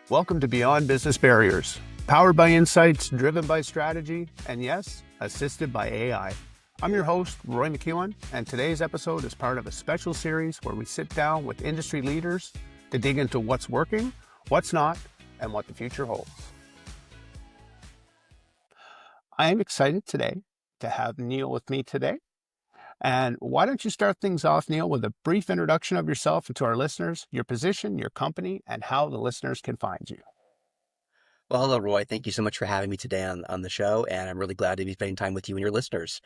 Welcome to Beyond Business Barriers, powered by insights, driven by strategy, and yes, assisted by AI. I'm your host, Roy MacEwen, and today's episode is part of a special series where we sit down with industry leaders to dig into what's working, what's not, and what the future holds. I am excited today to have Neal with me today. And why don't you start things off, Neal, with a brief introduction of yourself and to our listeners, your position, your company, and how the listeners can find you. Well, hello, Roy. Thank you so much for having me today on the show, and I'm really glad to be spending time with you and your listeners.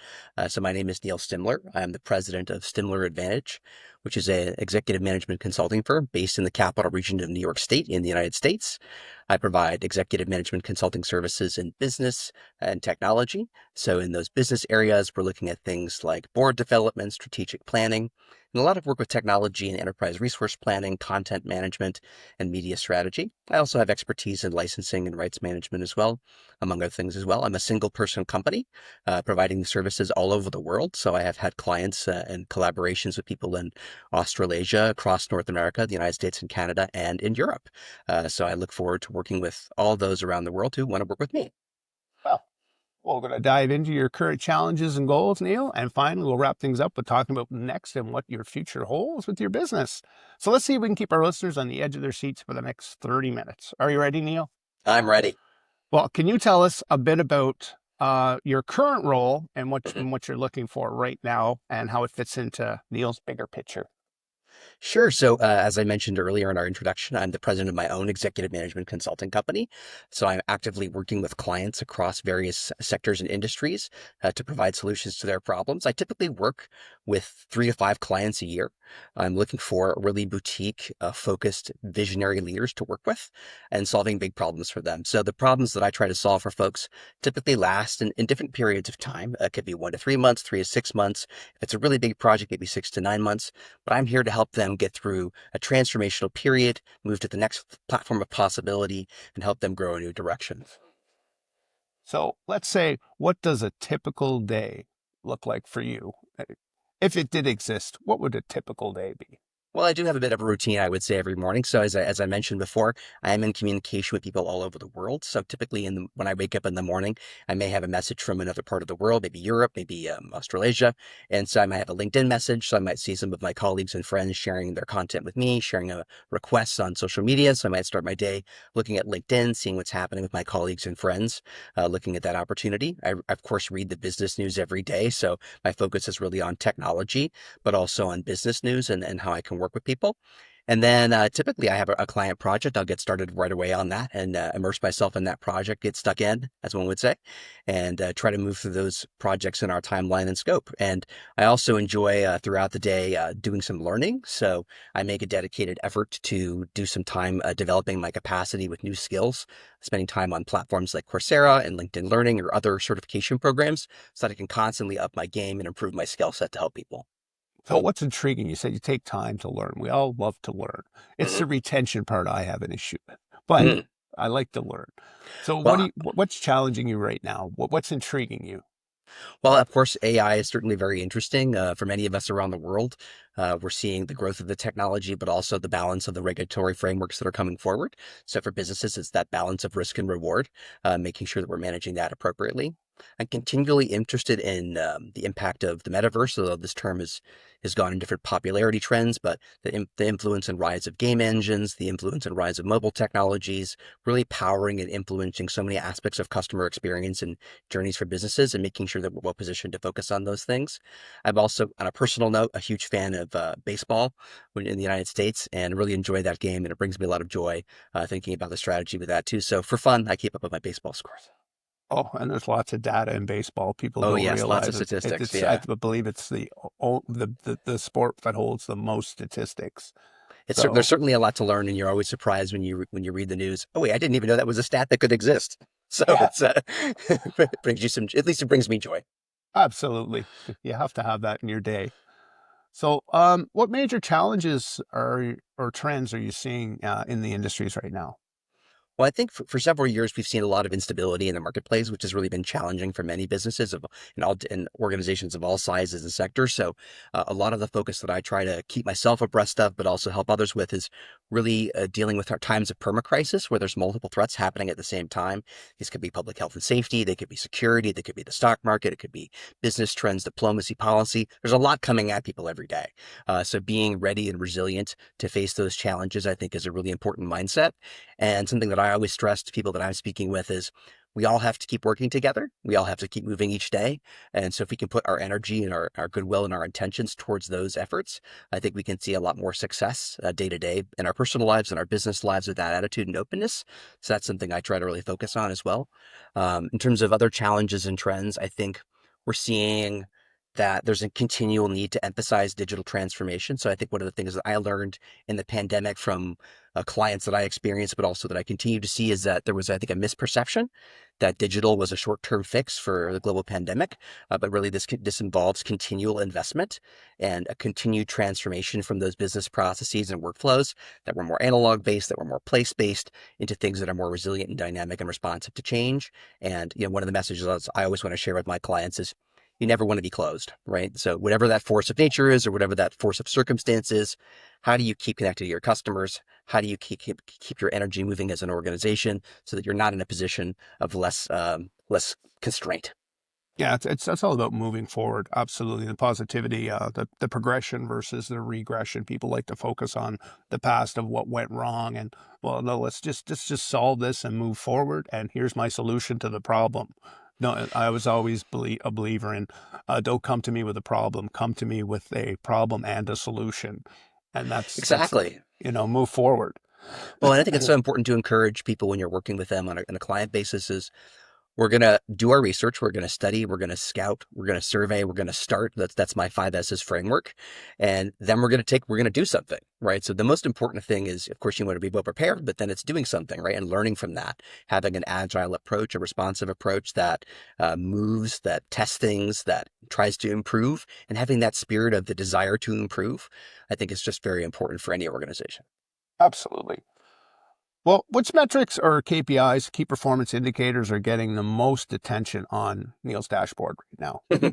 So my name is Neal Stimler. I'm the president of Stimler Advantage, which is an executive management consulting firm based in the capital region of New York State in the United States. I provide executive management consulting services in business and technology. So in those business areas, we're looking at things like board development, strategic planning, and a lot of work with technology and enterprise resource planning, content management, and media strategy. I also have expertise in licensing and rights management as well, among other things as well. I'm a single person company providing services all over the world. So I have had clients and collaborations with people in Australasia, across North America, the United States and Canada, and in Europe. So I look forward to working with all those around the world who want to work with me. Well, we're going to dive into your current challenges and goals, Neal. And finally, we'll wrap things up with talking about next and what your future holds with your business. So let's see if we can keep our listeners on the edge of their seats for the next 30 minutes. Are you ready, Neal? I'm ready. Well, can you tell us a bit about your current role and what you're looking for right now and how it fits into Neal's bigger picture? Sure. So, as I mentioned earlier in our introduction, I'm the president of my own executive management consulting company. So, I'm actively working with clients across various sectors and industries to provide solutions to their problems. I typically work with 3 to 5 clients a year. I'm looking for really boutique, focused, visionary leaders to work with and solving big problems for them. So, the problems that I try to solve for folks typically last in different periods of time. It could be 1 to 3 months, 3 to 6 months. If it's a really big project, maybe 6 to 9 months. But I'm here to help them get through a transformational period, move to the next platform of possibility, and help them grow in new directions. So let's say, what does a typical day look like for you? If it did exist, what would a typical day be? Well, I do have a bit of a routine, I would say, every morning. So as I mentioned before, I am in communication with people all over the world. So typically when I wake up in the morning, I may have a message from another part of the world, maybe Europe, maybe Australasia. And so I might have a LinkedIn message. So I might see some of my colleagues and friends sharing their content with me, sharing requests on social media. So I might start my day looking at LinkedIn, seeing what's happening with my colleagues and friends, looking at that opportunity. I, of course, read the business news every day. So my focus is really on technology, but also on business news and how I can work with people. And then typically I have a client project. I'll get started right away on that and immerse myself in that project, get stuck in, as one would say, and try to move through those projects in our timeline and scope. And I also enjoy throughout the day doing some learning. So I make a dedicated effort to do some time developing my capacity with new skills, spending time on platforms like Coursera and LinkedIn Learning or other certification programs so that I can constantly up my game and improve my skill set to help people. So what's intriguing? You said you take time to learn. We all love to learn. It's Mhm. the retention part I have an issue with, but Mhm. I like to learn. So Well, what's challenging you right now? What's intriguing you? Well, of course, AI is certainly very interesting for many of us around the world. We're seeing the growth of the technology, but also the balance of the regulatory frameworks that are coming forward. So for businesses, it's that balance of risk and reward, making sure that we're managing that appropriately. I'm continually interested in the impact of the metaverse, although this term has gone in different popularity trends, but the influence and rise of game engines, the influence and rise of mobile technologies, really powering and influencing so many aspects of customer experience and journeys for businesses and making sure that we're well positioned to focus on those things. I'm also, on a personal note, a huge fan of baseball in the United States and really enjoy that game. And it brings me a lot of joy thinking about the strategy with that too. So for fun, I keep up with my baseball scores. Oh, and there's lots of data in baseball. People Oh, don't yes, lots of realize it. statistics. I Yeah. believe it's the sport that holds the most statistics. There's So certainly a lot to learn, and you're always surprised when you read the news. Oh wait, I didn't even know that was a stat that could exist. So yeah, it's it brings you some. At least it brings me joy. absolutely. You have to have that in your day. So, what major challenges or trends are you seeing in the industries right now? Well, I think for several years we've seen a lot of instability in the marketplace, which has really been challenging for many businesses and organizations of all sizes and sectors. So, a lot of the focus that I try to keep myself abreast of, but also help others with, is really dealing with our times of permacrisis, where there's multiple threats happening at the same time. These could be public health and safety, they could be security, they could be the stock market, it could be business trends, diplomacy, policy. There's a lot coming at people every day. So, being ready and resilient to face those challenges, I think, is a really important mindset. And something that I always stress to people that I'm speaking with is we all have to keep working together. We all have to keep moving each day. And so if we can put our energy and our goodwill and our intentions towards those efforts, I think we can see a lot more success day to day in our personal lives and our business lives with that attitude and openness. So that's something I try to really focus on as well. In terms of other challenges and trends, I think we're seeing that there's a continual need to emphasize digital transformation. So I think one of the things that I learned in the pandemic from clients that I experienced, but also that I continue to see, is that there was, I think, a misperception that digital was a short-term fix for the global pandemic, but really this involves continual investment and a continued transformation from those business processes and workflows that were more analog-based, that were more place-based, into things that are more resilient and dynamic and responsive to change. And one of the messages I always want to share with my clients is, you never want to be closed, right? So whatever that force of nature is, or whatever that force of circumstance is, how do you keep connected to your customers? How do you keep your energy moving as an organization so that you're not in a position of less constraint? Yeah, that's all about moving forward. Absolutely, the positivity, the progression versus the regression. People like to focus on the past of what went wrong, and well, no, let's just solve this and move forward. And here's my solution to the problem. No, I was always a believer in, don't come to me with a problem. Come to me with a problem and a solution, and that's Exactly. move forward. Well, and I think it's so important to encourage people when you're working with them on a client basis is, we're going to do our research. We're going to study. We're going to scout. We're going to survey. We're going to start. That's my 5S's framework. And then we're going to do something, right? So the most important thing is, of course, you want to be well prepared, but then it's doing something, right? And learning from that, having an agile approach, a responsive approach that moves, that tests things, that tries to improve, and having that spirit of the desire to improve, I think is just very important for any organization. Absolutely. Well, which metrics or KPIs, key performance indicators, are getting the most attention on Neal's dashboard right now?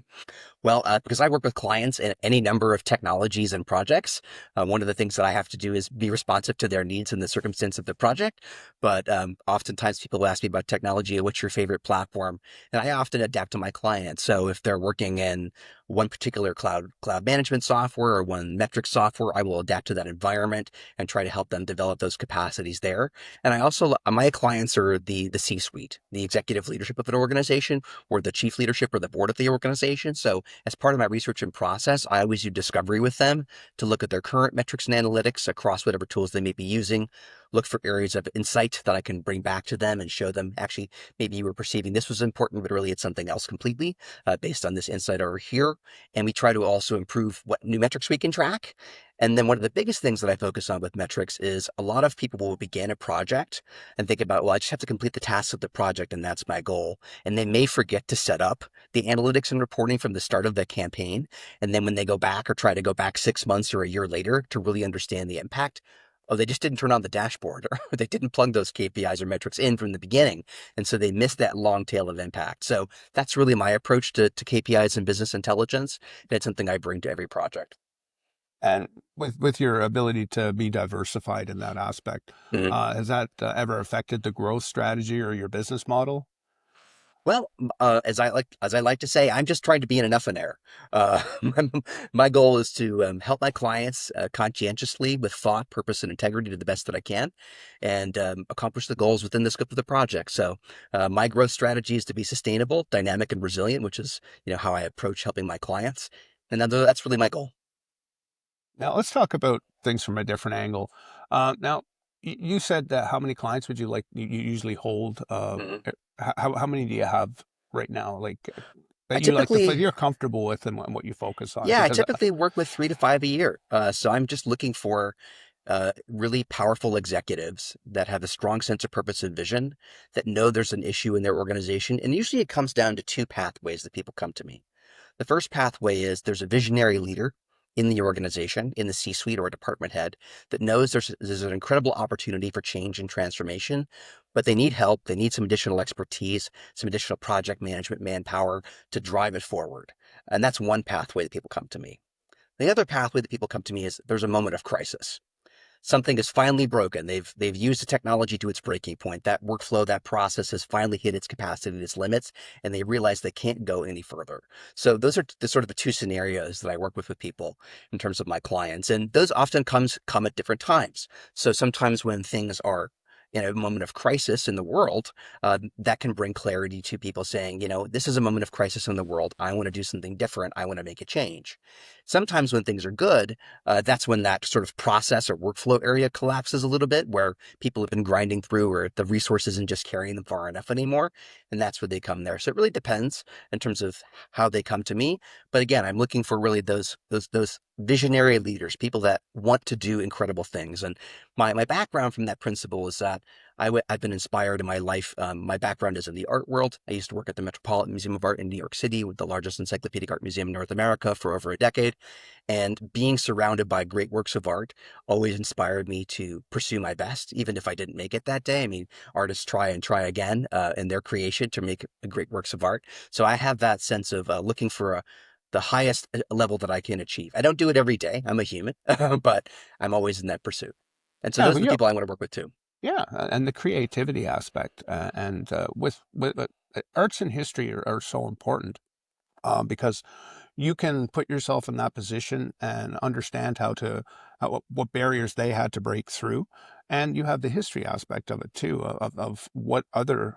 Well, because I work with clients in any number of technologies and projects, one of the things that I have to do is be responsive to their needs and the circumstance of the project. But oftentimes people ask me about technology, what's your favorite platform? And I often adapt to my clients. So if they're working in one particular cloud management software or one metric software, I will adapt to that environment and try to help them develop those capacities there. And I also, my clients are the C-suite, the executive leadership of an organization, or the chief leadership or the board of the organization. So as part of my research and process, I always do discovery with them to look at their current metrics and analytics across whatever tools they may be using, look for areas of insight that I can bring back to them and show them, actually, maybe you were perceiving this was important, but really it's something else completely based on this insight over here. And we try to also improve what new metrics we can track. And then one of the biggest things that I focus on with metrics is, a lot of people will begin a project and think about, well, I just have to complete the tasks of the project and that's my goal. And they may forget to set up the analytics and reporting from the start of the campaign. And then when they go back or try to go back 6 months or a year later to really understand the impact, oh, they just didn't turn on the dashboard, or they didn't plug those KPIs or metrics in from the beginning. And so they missed that long tail of impact. So that's really my approach to KPIs and business intelligence. And it's something I bring to every project. And with your ability to be diversified in that aspect, Mhm. has that ever affected the growth strategy or your business model? Well, as I like to say, I'm just trying to be an enoughaire. My goal is to help my clients conscientiously, with thought, purpose, and integrity, to the best that I can, and accomplish the goals within the scope of the project. So, my growth strategy is to be sustainable, dynamic, and resilient, which is how I approach helping my clients, and that's really my goal. Now let's talk about things from a different angle. Now, you said that how many clients would you like you usually hold? Mhm. How many do you have right now? Like I that you like to typically you're comfortable with and what you focus on? Yeah, I Because typically work with 3 to 5 a year. So I'm just looking for really powerful executives that have a strong sense of purpose and vision, that know there's an issue in their organization. And usually it comes down to two pathways that people come to me. The first pathway is, there's a visionary leader in the organization, in the C-suite or a department head that knows there's an incredible opportunity for change and transformation, but they need help. They need some additional expertise, some additional project management manpower to drive it forward. And that's one pathway that people come to me. The other pathway that people come to me is there's a moment of crisis. Something is finally broken. They've used the technology to its breaking point. That workflow, that process has finally hit its capacity, its limits, and they realize they can't go any further. So those are the sort of the two scenarios that I work with people in terms of my clients, and those often come at different times. So sometimes when things are in a moment of crisis in the world, that can bring clarity to people saying, this is a moment of crisis in the world. I want to do something different. I want to make a change. Sometimes when things are good, that's when that sort of process or workflow area collapses a little bit, where people have been grinding through or the resource isn't just carrying them far enough anymore. And that's where they come there. So it really depends in terms of how they come to me. But again, I'm looking for really those visionary leaders, people that want to do incredible things. And my background from that principle is that I've been inspired in my life. My background is in the art world. I used to work at the Metropolitan Museum of Art in New York City, with the largest encyclopedic art museum in North America, for over a decade. And being surrounded by great works of art always inspired me to pursue my best, even if I didn't make it that day. I mean, artists try and try again in their creation to make great works of art. So I have that sense of looking for the highest level that I can achieve. I don't do it every day. I'm a human, but I'm always in that pursuit. And so Yeah, those but are the people I want to work with too. yeah, and the creativity aspect, and with arts and history are so important, because you can put yourself in that position and understand what barriers they had to break through, and you have the history aspect of it too, of what other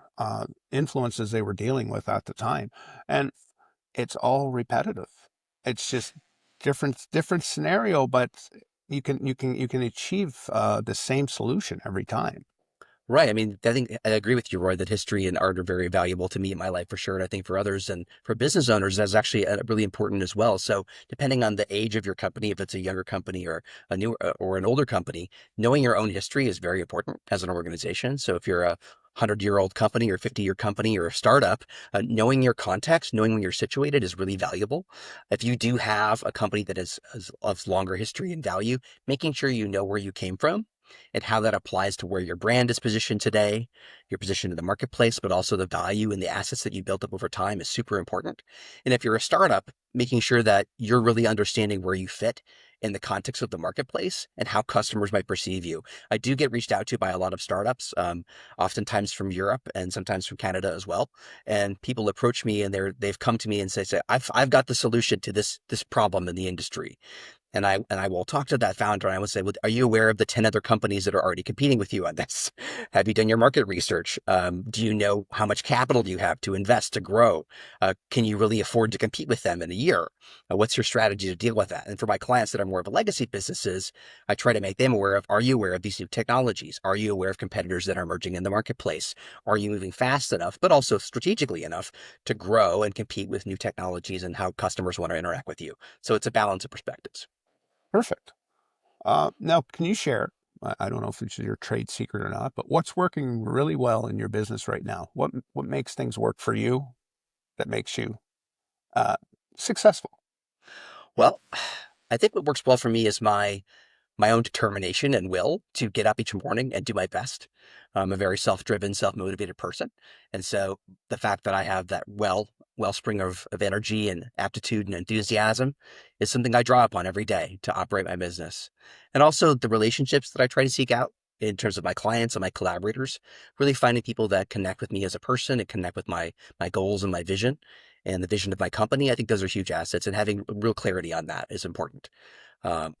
influences they were dealing with at the time, and it's all repetitive. It's just different scenario, but you can achieve the same solution every time. Right. I mean, I think I agree with you, Roy, that history and art are very valuable to me in my life for sure. And I think for others and for business owners, that's actually really important as well. So depending on the age of your company, if it's a younger company or a new or an older company, knowing your own history is very important as an organization. So if you're a 100-year-old company or 50-year company or a startup, knowing your context, knowing where you're situated is really valuable. If you do have a company that is of longer history and value, making sure you know where you came from and how that applies to where your brand is positioned today, your position in the marketplace, but also the value and the assets that you built up over time is super important. And if you're a startup, making sure that you're really understanding where you fit in the context of the marketplace and how customers might perceive you. I do get reached out to by a lot of startups, oftentimes from Europe and sometimes from Canada as well. And people approach me and they've come to me and say, I've got the solution to this problem in the industry. And I will talk to that founder and I will say, well, are you aware of the 10 other companies that are already competing with you on this? Have you done your market research? Do you know how much capital do you have to invest to grow? Can you really afford to compete with them in a year? What's your strategy to deal with that? And for my clients that are more of a legacy businesses, I try to make them aware of, are you aware of these new technologies? Are you aware of competitors that are emerging in the marketplace? Are you moving fast enough, but also strategically enough to grow and compete with new technologies and how customers want to interact with you? So it's a balance of perspectives. Perfect. Now, can you share? I don't know if it's your trade secret or not, but what's working really well in your business right now? What makes things work for you that makes you uh, successful? Well, I think what works well for me is my own determination and will to get up each morning and do my best. I'm a very self-driven, self-motivated person. And so the fact that I have that wellspring of energy and aptitude and enthusiasm is something I draw upon every day to operate my business. And also the relationships that I try to seek out in terms of my clients and my collaborators, really finding people that connect with me as a person and connect with my goals and my vision and the vision of my company. I think those are huge assets, and having real clarity on that is important.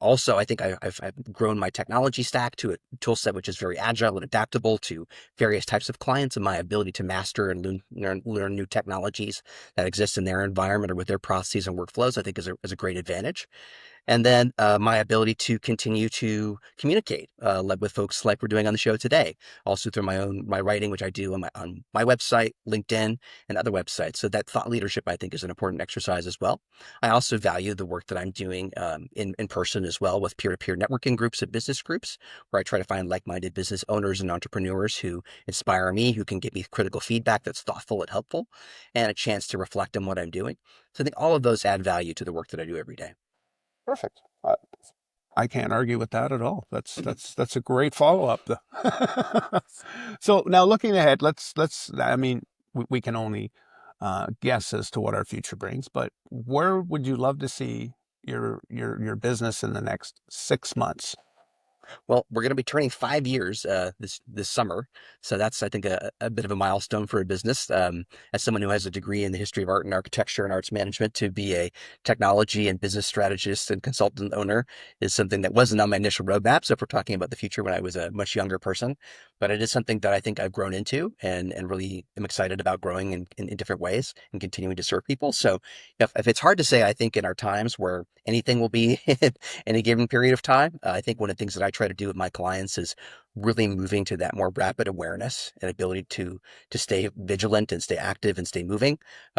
Also, I think I've grown my technology stack to a tool set which is very agile and adaptable to various types of clients, and my ability to master and learn new technologies that exist in their environment or with their processes and workflows, I think is a great advantage. And then my ability to continue to communicate with folks like we're doing on the show today, also through my writing, which I do on my website, LinkedIn, and other websites. So that thought leadership, I think, is an important exercise as well. I also value the work that I'm doing in person as well, with peer-to-peer networking groups and business groups, where I try to find like-minded business owners and entrepreneurs who inspire me, who can give me critical feedback that's thoughtful and helpful, and a chance to reflect on what I'm doing. So I think all of those add value to the work that I do every day. Perfect. I can't argue with that at all. Mhm. That's a great follow up. So now looking ahead, let's. I mean, we can only guess as to what our future brings, but where would you love to see your business in the next 6 months? Well, we're going to be turning 5 years this summer, so that's I think a bit of a milestone for a business. As someone who has a degree in the history of art and architecture and arts management, to be a technology and business strategist and consultant owner is something that wasn't on my initial roadmap. So if we're talking about the future when I was a much younger person, but it is something that I think I've grown into and really am excited about growing in different ways and continuing to serve people. So if it's hard to say, I think in our times where anything will be any given period of time. I think one of the things that I try to do with my clients is really moving to that more rapid awareness and ability to stay vigilant and stay active and stay moving.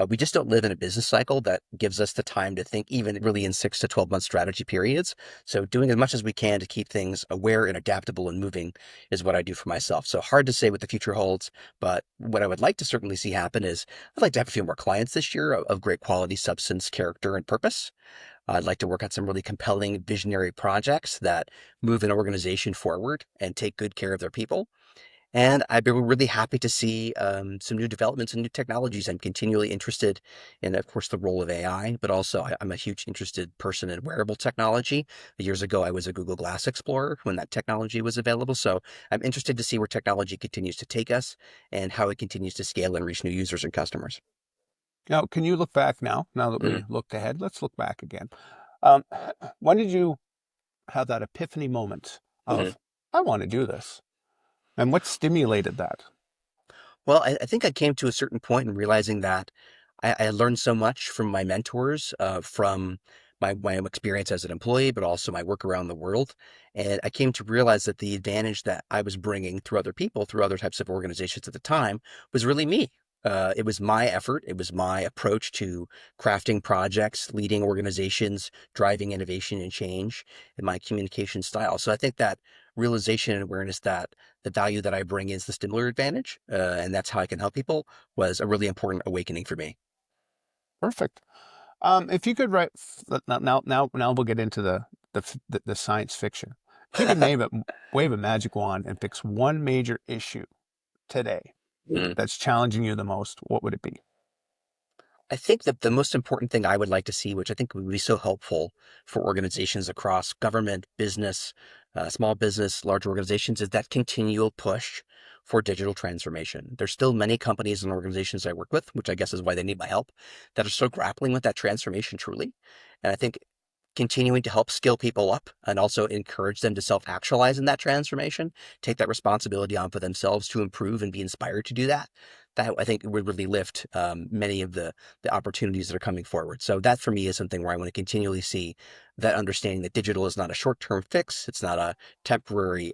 We just don't live in a business cycle that gives us the time to think even really in 6 to 12 month strategy periods. So doing as much as we can to keep things aware and adaptable and moving is what I do for myself. So hard to say what the future holds, but what I would like to certainly see happen is I'd like to have a few more clients this year of great quality, substance, character, and purpose. I'd like to work on some really compelling visionary projects that move an organization forward and take good care of their people. And I'd be really happy to see some new developments and new technologies. I'm continually interested in, of course, the role of AI, but also I'm a huge interested person in wearable technology. Years ago, I was a Google Glass Explorer when that technology was available. So I'm interested to see where technology continues to take us and how it continues to scale and reach new users and customers. Now, can you look back now? Now that Mm-hmm. we looked ahead, let's look back again. Um, when did you have that epiphany moment Mm-hmm. of I want to do this, and what stimulated that? Well, I think I came to a certain point in realizing that I learned so much from my mentors, from my experience as an employee, but also my work around the world. And I came to realize that the advantage that I was bringing through other people, through other types of organizations at the time, was really me. It was my effort. It was my approach to crafting projects, leading organizations, driving innovation and change, and my communication style. So I think that realization and awareness that the value that I bring is the Stimler Advantage, and that's how I can help people, was a really important awakening for me. Perfect. If you could write now we'll get into the science fiction. If you could name it, wave a magic wand and fix one major issue today Mhm. that's challenging you the most, what would it be? I think that the most important thing I would like to see, which I think would be so helpful for organizations across government, business, small business, large organizations, is that continual push for digital transformation. There's still many companies and organizations I work with, which I guess is why they need my help, that are still grappling with that transformation truly. And I think continuing to help skill people up and also encourage them to self-actualize in that transformation, take that responsibility on for themselves to improve and be inspired to do that. That I think would really lift many of the opportunities that are coming forward. So that for me is something where I want to continually see that understanding that digital is not a short-term fix. It's not a temporary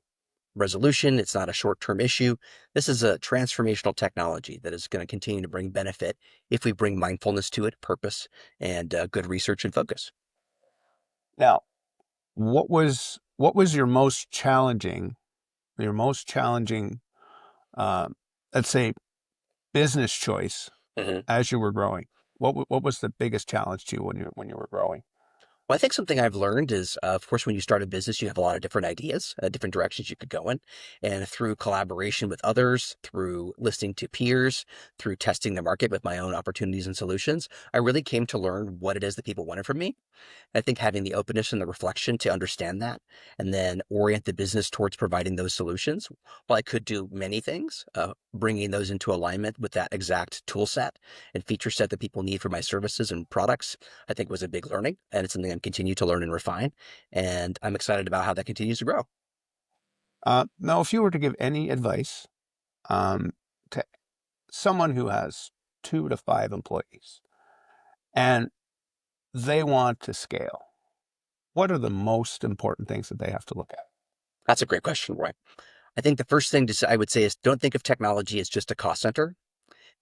resolution. It's not a short-term issue. This is a transformational technology that is going to continue to bring benefit if we bring mindfulness to it, purpose, and good research and focus. Now, what was your most challenging, uh, let's say, business choice Mhm. as you were growing? What was the biggest challenge to you when you were growing? Well, I think something I've learned is, of course, when you start a business, you have a lot of different ideas, different directions you could go in. And through collaboration with others, through listening to peers, through testing the market with my own opportunities and solutions, I really came to learn what it is that people wanted from me. I think having the openness and the reflection to understand that and then orient the business towards providing those solutions. While I could do many things, bringing those into alignment with that exact tool set and feature set that people need for my services and products, I think was a big learning. And it's something I'm continue to learn and refine. And I'm excited about how that continues to grow. Now, if you were to give any advice um, to someone who has 2 to 5 employees and they want to scale, what are the most important things that they have to look at? That's a great question, Roy. I think the first thing to say, I would say is don't think of technology as just a cost center.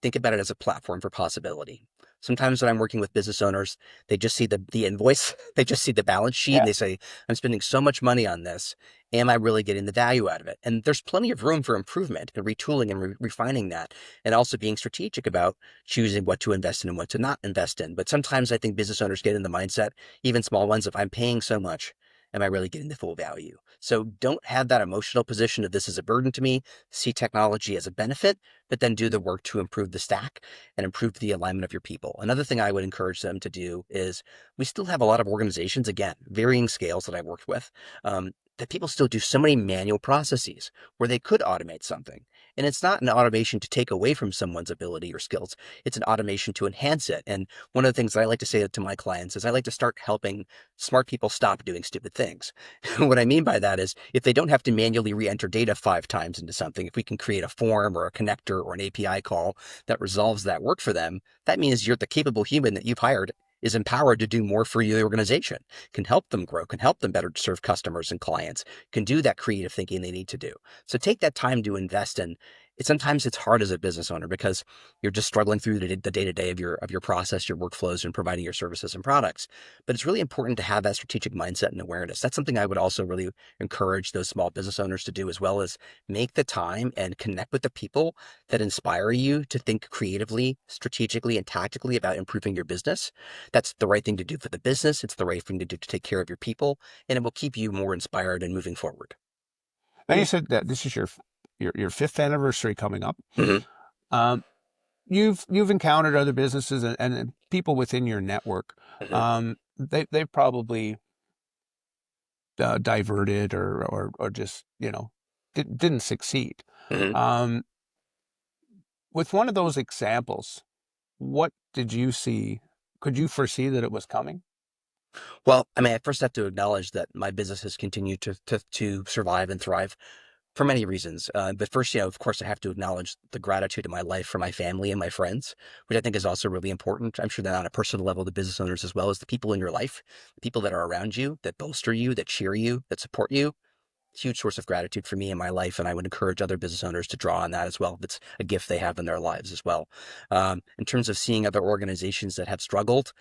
Think about it as a platform for possibility. Sometimes when I'm working with business owners, they just see the invoice, they just see the balance sheet, and Yeah. they say, "I'm spending so much money on this. Am I really getting the value out of it?" And there's plenty of room for improvement and retooling and refining that, and also being strategic about choosing what to invest in and what to not invest in. But sometimes I think business owners get in the mindset, even small ones, of I'm paying so much. am I really getting the full value? So don't have that emotional position of this is a burden to me, see technology as a benefit, but then do the work to improve the stack and improve the alignment of your people. Another thing I would encourage them to do is we still have a lot of organizations, again, varying scales that I've worked with, that people still do so many manual processes where they could automate something. And it's not an automation to take away from someone's ability or skills. It's an automation to enhance it. And one of the things that I like to say to my clients is I like to start helping smart people stop doing stupid things. What I mean by that is if they don't have to manually re-enter data 5 times into something, if we can create a form or a connector or an API call that resolves that work for them, that means you're the capable human that you've hired is empowered to do more for your organization, can help them grow, can help them better serve customers and clients, can do that creative thinking they need to do. So take that time to invest in it. Sometimes it's hard as a business owner because you're just struggling through the day-to-day of your process, your workflows, and providing your services and products. But it's really important to have that strategic mindset and awareness. That's something I would also really encourage those small business owners to do, as well as make the time and connect with the people that inspire you to think creatively, strategically, and tactically about improving your business. That's the right thing to do for the business. It's the right thing to do to take care of your people, and it will keep you more inspired and moving forward. Now you said that this is your fifth anniversary coming up. Mm-hmm. Um, you've encountered other businesses and people within your network. Mm-hmm. They've probably diverted or just didn't succeed. Mm-hmm. Um, with one of those examples, what did you see? Could you foresee that it was coming? Well, I mean, I first have to acknowledge that my business has continued to survive and thrive for many reasons. But first, of course, I have to acknowledge the gratitude in my life for my family and my friends, which I think is also really important. I'm sure that on a personal level, the business owners as well as the people in your life, the people that are around you, that bolster you, that cheer you, that support you, huge source of gratitude for me in my life, and I would encourage other business owners to draw on that as well. It's a gift they have in their lives as well. In terms of seeing other organizations that have struggled,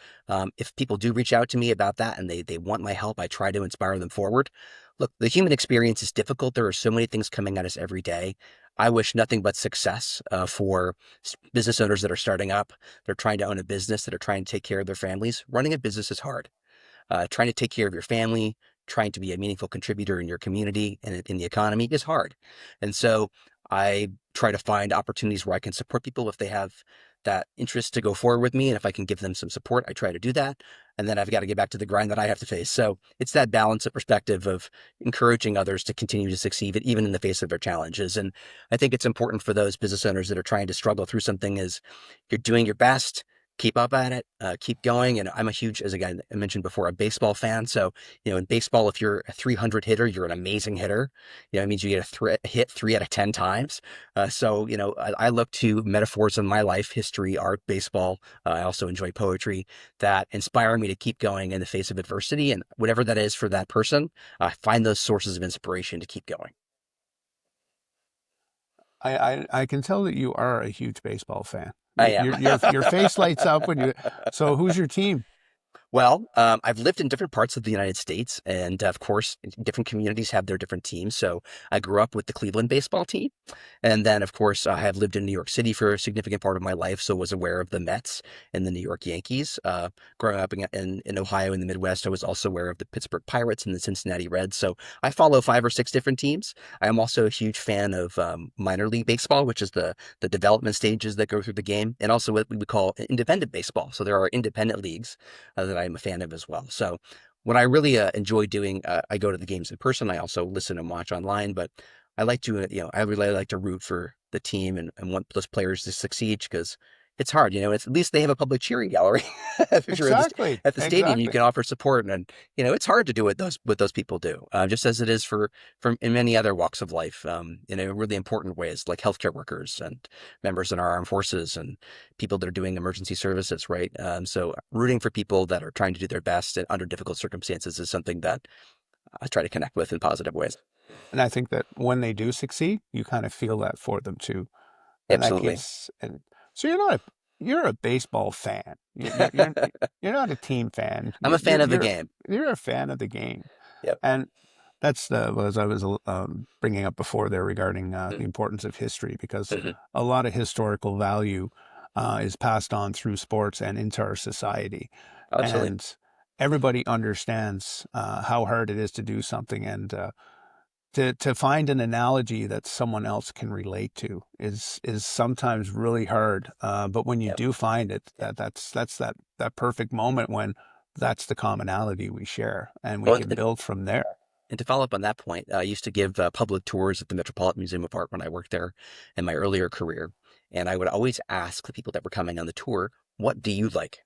if people do reach out to me about that and they want my help, I try to inspire them forward. Look, the human experience is difficult. There are so many things coming at us every day. I wish nothing but success for business owners that are starting up. They're trying to own a business, that are trying to take care of their families. Running a business is hard. Trying to take care of your family, trying to be a meaningful contributor in your community and in the economy is hard. And so I try to find opportunities where I can support people if they have that interest to go forward with me. And if I can give them some support, I try to do that. And then I've got to get back to the grind that I have to face. So it's that balance of perspective of encouraging others to continue to succeed, even in the face of their challenges. And I think it's important for those business owners that are trying to struggle through something is you're doing your best, keep up at it, keep going. And I'm a huge, as again, I mentioned before, a baseball fan. So, in baseball, if you're a 300 hitter, you're an amazing hitter. It means you get a hit 3 out of 10 times. So, I look to metaphors in my life, history, art, baseball. I also enjoy poetry that inspire me to keep going in the face of adversity. And whatever that is for that person, find those sources of inspiration to keep going. I can tell that you are a huge baseball fan. I am. Your face lights up when you. So who's your team? Well, I've lived in different parts of the United States, and of course, different communities have their different teams. So I grew up with the Cleveland baseball team. And then, of course, I have lived in New York City for a significant part of my life, so was aware of the Mets and the New York Yankees. Growing up in Ohio in the Midwest, I was also aware of the Pittsburgh Pirates and the Cincinnati Reds. So I follow 5 or 6 different teams. I am also a huge fan of minor league baseball, which is the development stages that go through the game, and also what we would call independent baseball. So there are independent leagues that I'm a fan of as well. So what I really enjoy doing, I go to the games in person. I also listen and watch online, but I like to, I really like to root for the team and want those players to succeed because it's hard, it's, at least they have a public cheering gallery. If you're Exactly, at the stadium, you exactly. can offer support, and it's hard to do what those people do, just as it is for in many other walks of life, in a really important ways, like healthcare workers and members in our armed forces and people that are doing emergency services, right? So rooting for people that are trying to do their best under difficult circumstances is something that I try to connect with in positive ways. And I think that when they do succeed, you kind of feel that for them too, and that Absolutely. gives. And so you're a baseball fan. You're not a team fan. I'm a fan of the game. You're a fan of the game, Yep. and that's as I was bringing up before there regarding the Mm-hmm. importance of history, because Mm-hmm. a lot of historical value is passed on through sports and into our society. Absolutely. And everybody understands how hard it is to do something, and to find an analogy that someone else can relate to is sometimes really hard. But when you Yep. do find it, that's that perfect moment when that's the commonality we share, and we Well, can build from there. and to follow up on that point, I used to give public tours at the Metropolitan Museum of Art when I worked there in my earlier career. And I would always ask the people that were coming on the tour, what do you like?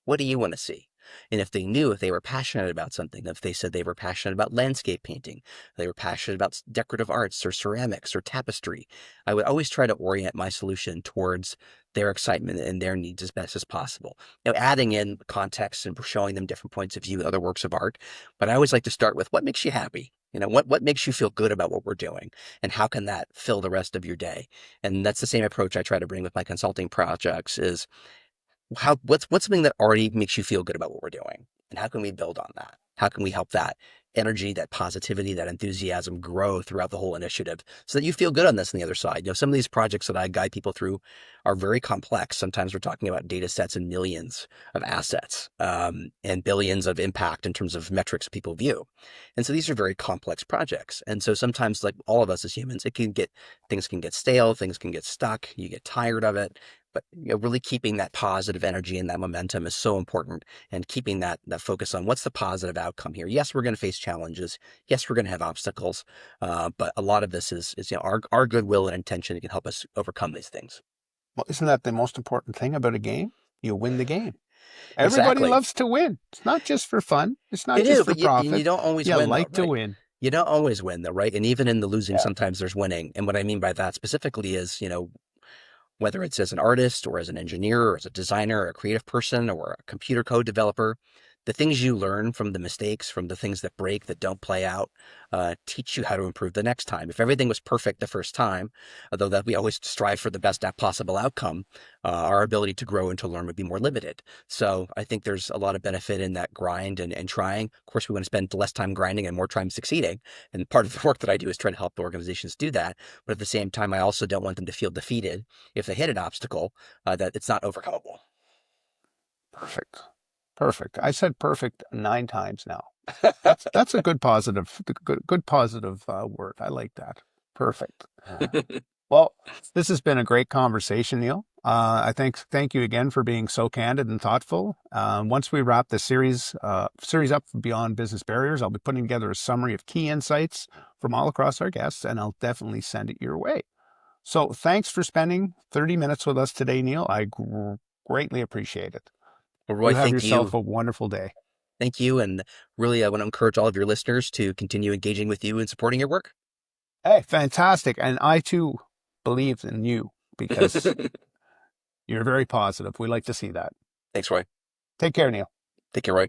What do you want to see? And if they knew, if they were passionate about something, if they said they were passionate about landscape painting, they were passionate about decorative arts or ceramics or tapestry, I would always try to orient my solution towards their excitement and their needs as best as possible. Adding in context and showing them different points of view, other works of art. But I always like to start with what makes you happy. What makes you feel good about what we're doing, and how can that fill the rest of your day? And that's the same approach I try to bring with my consulting projects. Is what's something that already makes you feel good about what we're doing, and how can we build on that? How can we help that energy, that positivity, that enthusiasm grow throughout the whole initiative so that you feel good on this on the other side? Some of these projects that I guide people through are very complex. Sometimes we're talking about data sets and millions of assets, and billions of impact in terms of metrics people view. And so these are very complex projects. And so sometimes, like all of us as humans, things can get stale, things can get stuck, you get tired of it. But really keeping that positive energy and that momentum is so important, and keeping that focus on what's the positive outcome here. Yes, we're going to face challenges. Yes, we're going to have obstacles. But a lot of this is our goodwill and intention that can help us overcome these things. Well, isn't that the most important thing about a game? You win the game. Everybody Exactly. loves to win. It's not just for fun. It's They not just do, for but you profit. don't always You win though, like to right? win. You don't always win though, right? And even in the losing, Yeah. sometimes there's winning. And what I mean by that specifically is, whether it's as an artist or as an engineer or as a designer or a creative person or a computer code developer, the things you learn from the mistakes, from the things that break, that don't play out, teach you how to improve the next time. If everything was perfect the first time, although that we always strive for the best possible outcome, our ability to grow and to learn would be more limited. So I think there's a lot of benefit in that grind and trying. Of course, we want to spend less time grinding and more time succeeding. And part of the work that I do is try to help organizations do that. But at the same time, I also don't want them to feel defeated if they hit an obstacle, that it's not overcomable. Perfect. Perfect. I said perfect 9 times now. That's a good positive, good positive word. I like that. Perfect. Well, this has been a great conversation, Neal. I thank you again for being so candid and thoughtful. Once we wrap the series up beyond business barriers, I'll be putting together a summary of key insights from all across our guests, and I'll definitely send it your way. So, thanks for spending 30 minutes with us today, Neal. I greatly appreciate it. Well, Roy, You have thank yourself you. a wonderful day. Thank you. And really, I want to encourage all of your listeners to continue engaging with you and supporting your work. Hey, fantastic. And I too believe in you because you're very positive. We like to see that. Thanks, Roy. Take care, Neal. Take care, Roy.